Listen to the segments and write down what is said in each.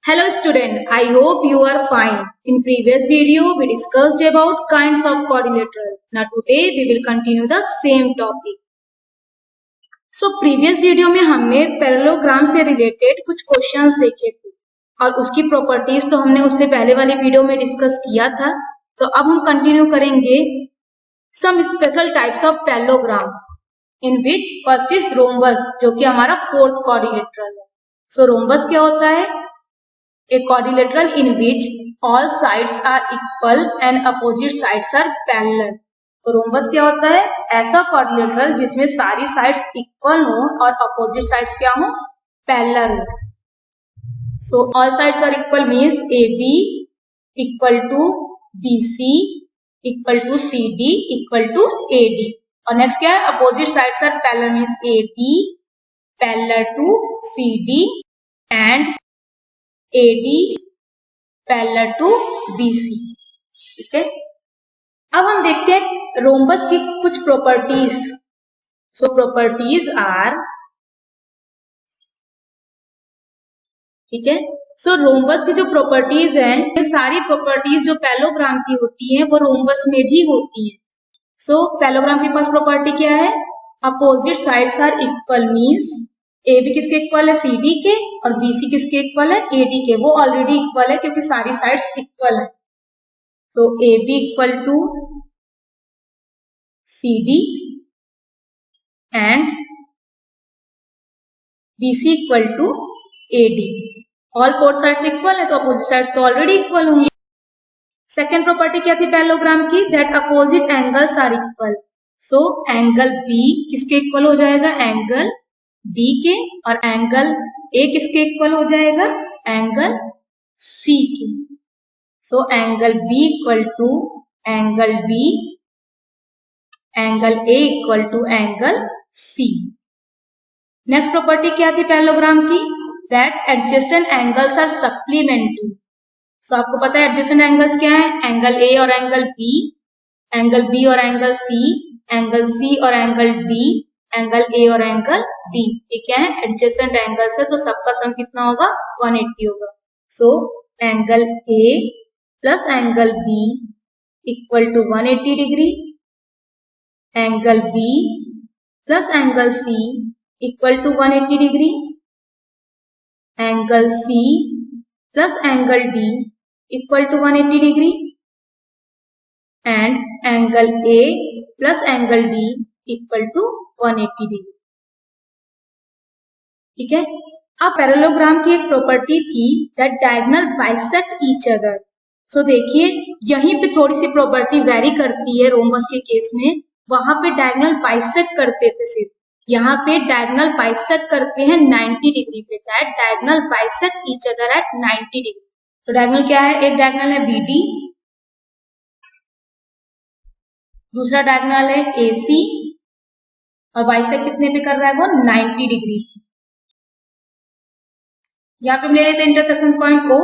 Hello student, I hope you are fine. In previous video we discussed about kinds of quadrilateral. Now today we will continue the same topic. So previous video में हमने parallelogram से related कुछ questions देखे थे और उसकी properties तो हमने उससे पहले वाली वीडियो में डिस्कस किया था। तो अब हम कंटिन्यू करेंगे some special types of parallelogram in which first is rhombus जो कि हमारा फोर्थ क्वाड्रिलेटरल है। सो रोम्बस क्या होता है? A quadrilateral in which all sides are equal and opposite sides are parallel. तो रोम्बस क्या होता है? ऐसा क्वाड्रिलेटरल जिसमें सारी साइड्स इक्वल हो और अपोजिट साइड्स क्या हो? पैरेलल हो. So all sides are equal means AB equal to BC equal to CD equal to AD. और नेक्स्ट क्या है? Opposite sides are parallel means AB parallel to CD and AD parallel to BC. ठीक है, अब हम देखते हैं rhombus की कुछ प्रॉपर्टीज. सो प्रॉपर्टीज आर, ठीक है, सो रोम्बस की जो प्रॉपर्टीज हैं ये सारी प्रॉपर्टीज जो पैरेललोग्राम की होती हैं वो रोम्बस में भी होती हैं. सो पैरेललोग्राम की फर्स्ट प्रॉपर्टी क्या है? Opposite sides are equal means A B किसके इक्वल है? सी डी के, और बी सी किसके इक्वल है? ए डी के. वो ऑलरेडी इक्वल है क्योंकि सारी साइड्स इक्वल है. So A B equal to C D and B C equal to A D. All four sides equal है तो अपोजिट साइड्स तो ऑलरेडी इक्वल होंगे. सेकेंड प्रॉपर्टी क्या थी पैरेललोग्राम की? That opposite angles are equal. So angle B किसके equal हो जाएगा? एंगल डी के. और एंगल ए किसके इक्वल हो जाएगा? एंगल सी के. So angle B equal to angle B, angle A equal to angle C. Next property क्या थी पैरेललोग्राम की? That adjacent angles are supplementary. So आपको पता है एडजेसेंट एंगल्स क्या है? एंगल ए और एंगल बी और एंगल सी और एंगल डी, एंगल ए और एंगल डी. ये क्या है? एडजेसेंट एंगल्स है तो सबका सम कितना होगा? 180 होगा. So angle A plus angle B equal to 180 degree, angle B plus angle C equal to 180 degree, angle C plus angle D equal to 180 degree, and angle A plus angle D equal to 180 degree. ठीक है, अब parallelogram की एक property थी that diagonal bisect each other. So देखिए यहीं पे थोड़ी सी प्रॉपर्टी वेरी करती है. रोम्बस के केस में वहां पे डायगोनल बाइसेक्ट करते थे सिर्फ, यहाँ पे डायगोनल बाइसेक्ट करते हैं 90 डिग्री पे. That diagonal bisect each other at 90 degree. तो डायगोनल क्या है? एक डायगोनल है BD, दूसरा डायगोनल है AC, और बाइसेक्ट कितने पे कर रहा है वो? 90 डिग्री. यहाँ पे हम ले लेते हैं इंटरसेक्शन पॉइंट O.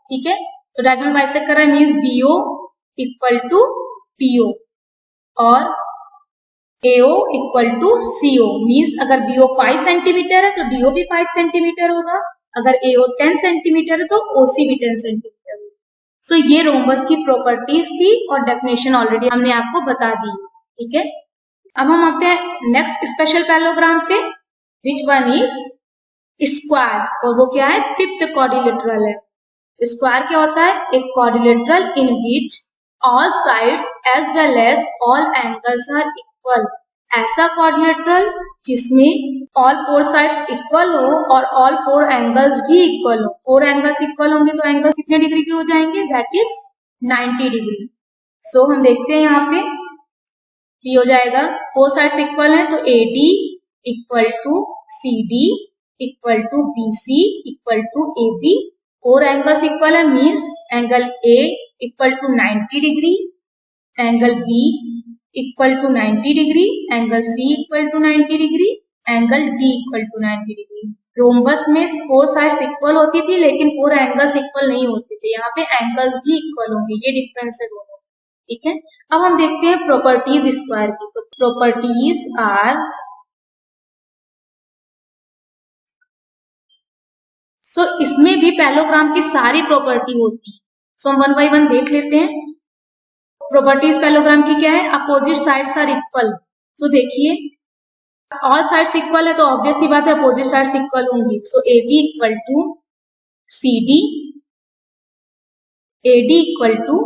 ठीक है, तो डायगोनल बाइसेक्ट कर रहा है means BO equal to PO और AO equal to CO. Means अगर BO 5 सेंटीमीटर है तो DO भी 5 सेंटीमीटर होगा, अगर AO 10 सेंटीमीटर है तो OC भी 10 सेंटीमीटर होगा. सो ये रोम्बस की प्रॉपर्टीज थी और डेफिनेशन ऑलरेडी हमने आपको बता दी. ठीक है, अब हम आते हैं नेक्स्ट स्पेशल पैरेललोग्राम पे विच वन इज स्क्वायर, और वो क्या है? फिफ्थ क्वाड्रिलेटरल है. स्क्वायर क्या होता है? एक quadrilateral in which all sides as well as all angles are equal. ऐसा क्वाड्रिलेटरल जिसमें ऑल फोर साइड्स इक्वल हो और ऑल फोर एंगल्स भी इक्वल हो. फोर एंगल्स इक्वल होंगे तो एंगल कितने डिग्री के हो जाएंगे? That is 90 degree. सो हम देखते हैं यहाँ पे कि हो जाएगा फोर साइड्स इक्वल है तो AD equal to CD equal to BC equal to AB. Four angles equal है means angle A equal to 90 degree, angle B equal to 90 degree, angle C equal to 90 degree, angle D equal to 90 degree. Rhombus में four sides equal होती थी लेकिन four angles equal नहीं होते थे. यहाँ पे एंगल्स भी इक्वल होंगे, ये डिफरेंस है दोनों. ठीक है, अब हम देखते हैं प्रॉपर्टीज स्क्वायर की. तो प्रॉपर्टीज आर सो इसमें भी पैरेललोग्राम की सारी प्रॉपर्टी होती है। सो हम वन बाय वन देख लेते हैं। प्रॉपर्टीज पैरेललोग्राम की क्या है? Opposite sides are equal. So देखिए, ऑल साइड्स इक्वल है तो ऑब्वियस सी बात है अपोजिट साइड्स इक्वल होंगी। So A B equal to C D, A D equal to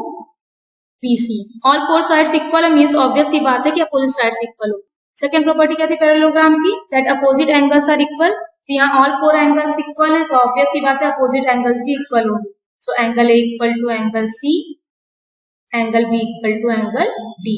B C. All four sides equal है मीन्स ऑब्वियस सी बात है कि अपोजिट साइड्स इक्वल हो। सेकेंड प्रॉपर्टी क्या थी पैरेललोग्राम की? That opposite angles are equal. तो यहाँ ऑल फोर एंगल्स इक्वल है तो ऑब्वियस सी बात है अपोजिट एंगल्स भी इक्वल होंगे। So angle A equal to angle C, angle B equal to angle D.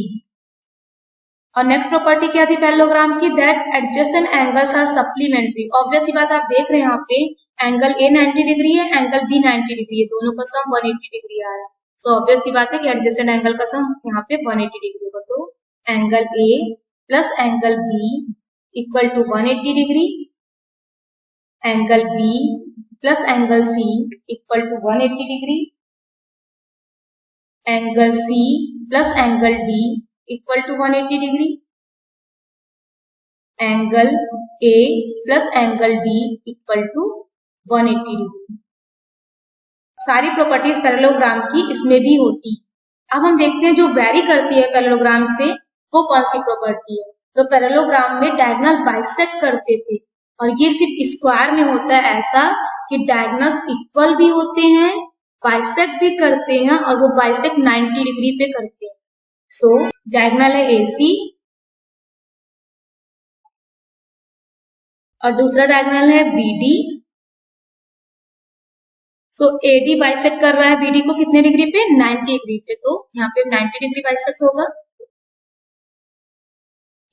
और नेक्स्ट प्रॉपर्टी क्या थी पैरेललोग्राम की? That adjacent angles are supplementary. Obvious सी बात आप देख रहे हैं यहाँ पे एंगल ए 90 डिग्री है, एंगल बी 90 डिग्री है, दोनों का सम 180 डिग्री आ रहा है। सो ऑब्वियस सी बात है कि एडजेसेंट एंगल का सम यहाँ पे 180 डिग्री होगा। तो angle A plus angle B equal to 180 degree, angle B plus angle C equal to 180 degree, angle C plus angle D equal to 180 degree, angle A plus angle D equal to 180 degree. सारी properties parallelogram की इसमें भी होती। अब हम देखते हैं जो वेरी करती है पैरेललोग्राम से वो कौन सी प्रॉपर्टी है। तो पैरेललोग्राम में डायगोनल बाइसेक्ट करते थे और ये सिर्फ स्क्वायर में होता है ऐसा कि डायगोनल्स इक्वल भी होते हैं, बाइसेक्ट भी करते हैं और वो बाइसेक्ट 90 डिग्री पे करते हैं। सो डायगोनल है AC और दूसरा डायगोनल है BD। सो AD बाइसेक्ट कर रहा है BD को कितने डिग्री पे? 90 डिग्री पे। तो यहाँ पे 90 डिग्री बाइसेक्ट होगा।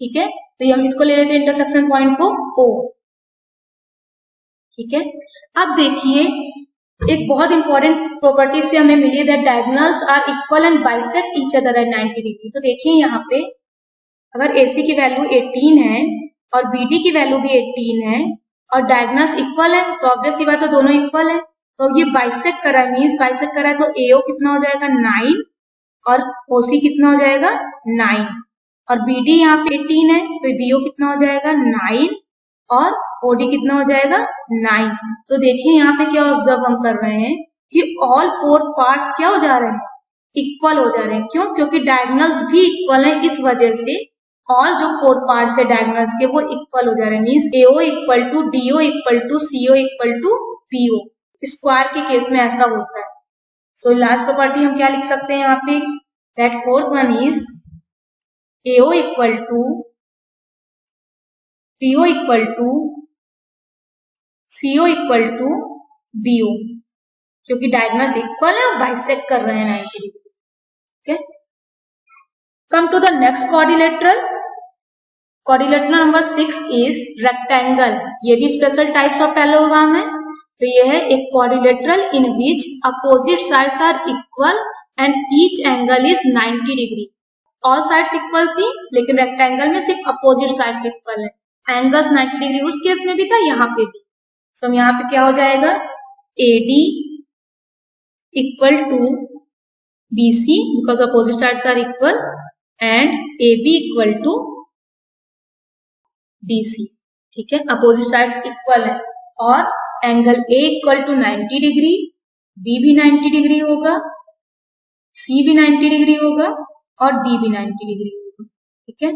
ठीक है, तो ये हम इसको ले लेते हैं इंटरसेक्शन पॉइंट को O। ठीक है, अब देखिए एक बहुत इंपॉर्टेंट प्रॉपर्टी से हमें मिली that diagonals are equal and bisect each other at 90 degree. तो देखिए यहाँ पे अगर AC की वैल्यू 18 है और BD की वैल्यू भी 18 है और डायगोनल्स इक्वल है तो ऑब्वियस सी बात है दोनों इक्वल है। तो ये बाइसेक्ट करा है मीन्स बाइसेक्ट करा है तो AO कितना हो जाएगा? 9 और OC कितना हो जाएगा? 9 और BD यहाँ पे 18 है तो BO कितना हो जाएगा? 9 और OD कितना हो जाएगा? 9। तो देखिए यहाँ पे क्या ऑब्जर्व हम कर रहे हैं कि ऑल फोर पार्ट्स क्या हो जा रहे हैं? इक्वल हो जा रहे हैं। क्यों? क्योंकि डायगोनल्स भी इक्वल है, इस वजह से ऑल जो फोर पार्ट्स है डायगोनल्स के वो इक्वल हो जा रहे हैं means AO equal to DO equal to CO equal to PO। Square के केस में ऐसा होता है। सो लास्ट प्रॉपर्टी हम क्या लिख सकते हैं यहाँ पे? That fourth one is AO equal to DO equal to CO equal to BO, क्योंकि डायगोनल्स इक्वल है और बाइसेक्ट कर रहे हैं 90 degree. Okay, come to the next quadrilateral. Quadrilateral number 6 is rectangle. ये भी स्पेशल टाइप्स ऑफ पैरेललोग्राम है। तो ये है एक quadrilateral in which opposite sides are equal and each angle is 90 degree. All sides equal थी लेकिन रेक्टेंगल में सिर्फ अपोजिट साइड्स इक्वल है, एंगल्स 90 डिग्री। उस केस में भी था, यहाँ पे भी। सो यहाँ पे क्या हो जाएगा? AD equal to BC because opposite sides are equal and AB equal to DC। ठीक है, अपोजिट साइड्स इक्वल है और angle A equal to 90 degree, B भी 90 डिग्री होगा, C भी 90 डिग्री होगा और D भी 90 डिग्री होगा। ठीक है,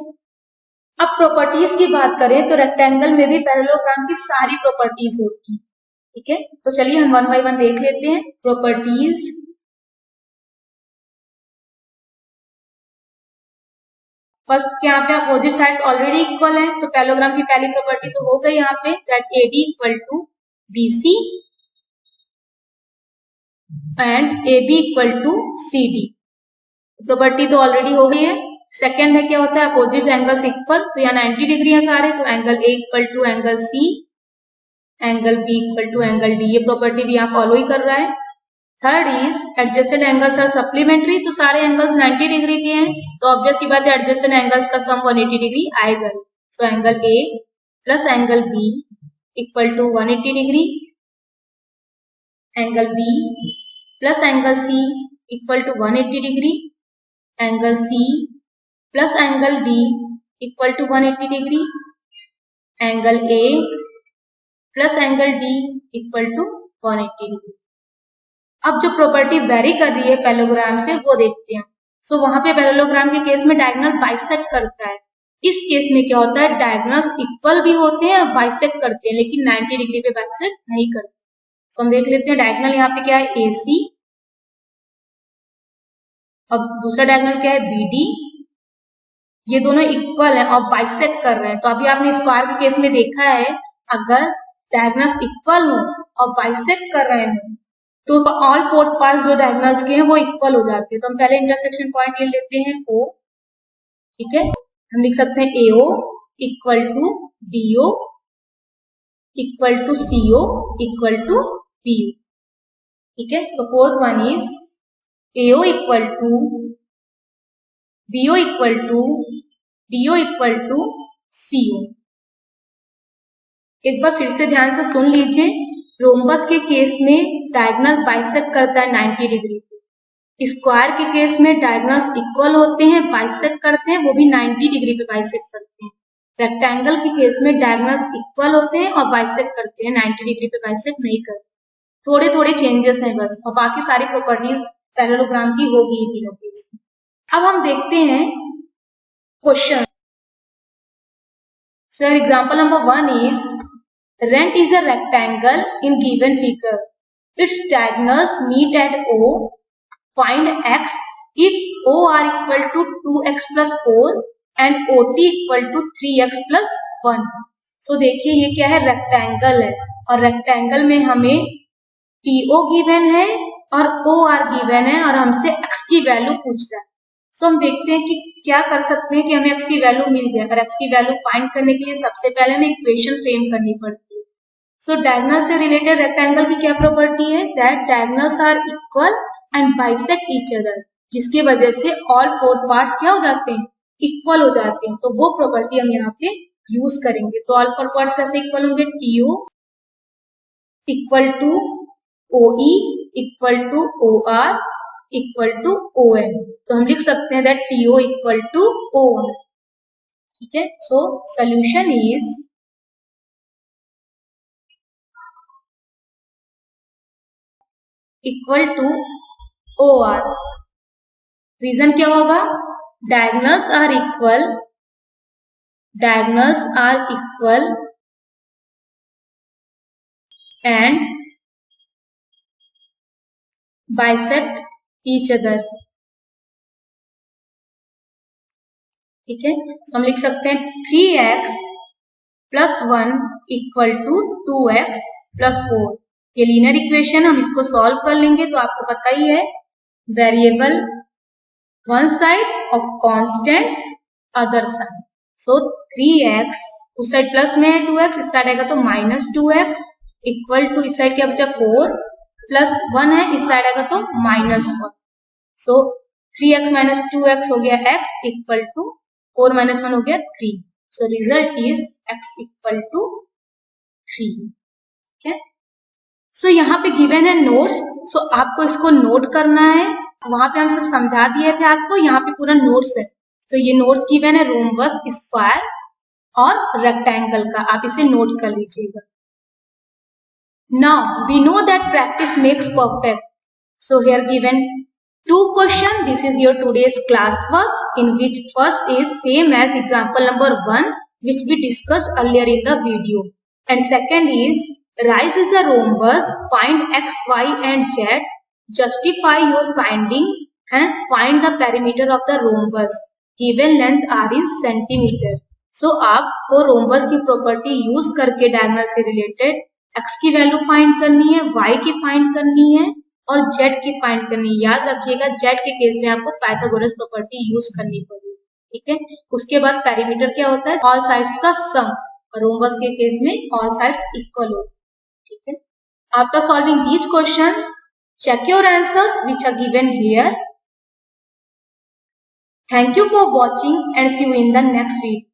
अब प्रॉपर्टीज की बात करें तो रेक्टेंगल में भी पैरेललोग्राम की सारी प्रॉपर्टीज होती है। ठीक है, तो चलिए हम वन बाय वन देख लेते हैं प्रॉपर्टीज। फर्स्ट यहाँ पे अपोजिट साइड्स ऑलरेडी इक्वल है तो पैरेललोग्राम की पहली प्रॉपर्टी तो हो गई यहाँ पे that AD equal to BC and AB equal to CD। Property तो ऑलरेडी हो गई है। सेकेंड है क्या होता है? Opposite angles equal. तो यहाँ 90 डिग्री है सारे, तो angle A equal to angle C, angle B equal to angle D। ये प्रॉपर्टी भी यहाँ फॉलो ही कर रहा है। Third is adjacent angles are supplementary. तो सारे एंगल्स 90 डिग्री के हैं तो ऑब्वियस सी बात है एडजेसेंट एंगल्स का सम 180 डिग्री आएगा। So angle A plus angle B equal to 180 degree, angle B plus angle C equal to 180 degree, angle C plus angle D equal to 180 degree, angle A plus angle D equal to 180 degree. अब जो property very कर रही है parallelogram से वो देखते हैं। सो वहां पे पैरेललोग्राम के केस में डायगोनल बाइसेक्ट करता है। इस केस में क्या होता है, डायगोनल्स इक्वल भी होते हैं और बाइसेक्ट करते हैं, लेकिन 90 डिग्री पे बाइसेक्ट नहीं करते। सो हम देख लेते हैं डायगोनल यहाँ पे क्या है, AC, और दूसरा डायगोनल क्या है, BD। ये दोनों इक्वल है और बाइसेक्ट कर रहे हैं। तो अभी आपने स्क्वायर के केस में देखा है, अगर डायगोनल्स इक्वल हो और बाइसेक्ट कर रहे हैं तो ऑल फोर पार्ट्स जो डायगोनल्स के हैं वो इक्वल हो जाते हैं। तो हम पहले इंटरसेक्शन पॉइंट ले लेते हैं O, ठीक है। हम लिख सकते हैं AO equal to DO equal to CO equal to PO, ठीक है। So fourth one is AO equal to BO equal to DO equal to CO। एक बार फिर से ध्यान से सुन लीजिए, रोम्बस के केस में डायगोनल बाइसेक्ट करता है 90 डिग्री पे। स्क्वायर के केस में डायगोनल्स इक्वल होते हैं, बाइसेक्ट करते हैं, वो भी 90 डिग्री पे बाइसेक्ट करते हैं। रेक्टेंगल के केस में डायगोनल्स इक्वल होते हैं और बाइसेक्ट करते हैं, 90 डिग्री पे बाइसेक्ट नहीं करते। थोड़े थोड़े चेंजेस हैं बस, और बाकी सारी प्रॉपर्टीज पैरेललोग्राम की होगी ही तीनों केस में। अब हम देखते हैं question. Sir example number 1 is rent is a rectangle in given figure. Its diagonals meet at O. Find x if O are equal to 2x plus 4 and OT equal to 3x plus 1. So देखिए ये क्या है, rectangle है, और rectangle में हमें TO given है और OR गिवन है और हमसे x की वैल्यू पूछ रहा है। सो हम देखते हैं कि क्या कर सकते हैं कि हमें x की वैल्यू मिल जाए। और x की वैल्यू फाइंड करने के लिए सबसे पहले हमें इक्वेशन फ्रेम करनी पड़ती है। सो डायगोनल से रिलेटेड रेक्टेंगल की क्या प्रॉपर्टी है, that diagonals are equal and bisect each other, जिसकी वजह से ऑल फोर पार्ट्स क्या हो जाते हैं, इक्वल हो जाते हैं। तो वो प्रॉपर्टी हम यहाँ पे यूज करेंगे। तो ऑल फोर पार्ट्स कैसे इक्वल होंगे, TO equal to OE equal to OR equal to OM। तो हम लिख सकते हैं that TO equal to OM, ठीक है। So solution is equal to OR। Reason क्या होगा, diagonals are equal and bisect each other, ठीक है। तो हम लिख सकते हैं 3x plus 1 equal to 2x plus 4। ये लीनियर इक्वेशन, हम इसको सॉल्व कर लेंगे तो आपको पता ही है, वेरिएबल वन साइड और कांस्टेंट अदर साइड। सो 3x उस साइड प्लस में है, 2x इस साइड आएगा तो माइनस 2x इक्वल टू इस साइड क्या बचा 4 प्लस 1 है, इस साइड आएगा तो माइनस 1। सो 3x माइनस 2x हो गया x इक्वल टू 4 माइनस 1 हो गया 3। So result is x equal to 3, ठीक है। सो यहाँ पे गिवन है नोट्स, सो आपको इसको नोट करना है। वहां पे हम सब समझा दिए थे आपको, यहाँ पे पूरा नोट्स है। सो ये नोट्स गिवन है रोम्बस, स्क्वायर और रेक्टेंगल का, आप इसे नोट कर लीजिएगा। Now we know that practice makes perfect. So here given two question. This is your today's class work, in which first is same as example number 1 which we discussed earlier in the video, and second is rise is a rhombus, find x, y and z, justify your finding, hence find the perimeter of the rhombus, given length r in centimeter. So आपको rhombus की property use करके diagonal से related x की value find करनी है, y की find करनी है और z की फाइंड करनी। याद रखिएगा z के केस में आपको पाइथागोरस प्रॉपर्टी यूज करनी पड़ेगी, ठीक है। उसके बाद पेरीमीटर क्या होता है, ऑल साइड्स का सम, और रोम्बस के केस में ऑल साइड्स इक्वल होते हैं, ठीक है। After solving these question, check your answers which are given here. Thank you for watching and see you in the next video.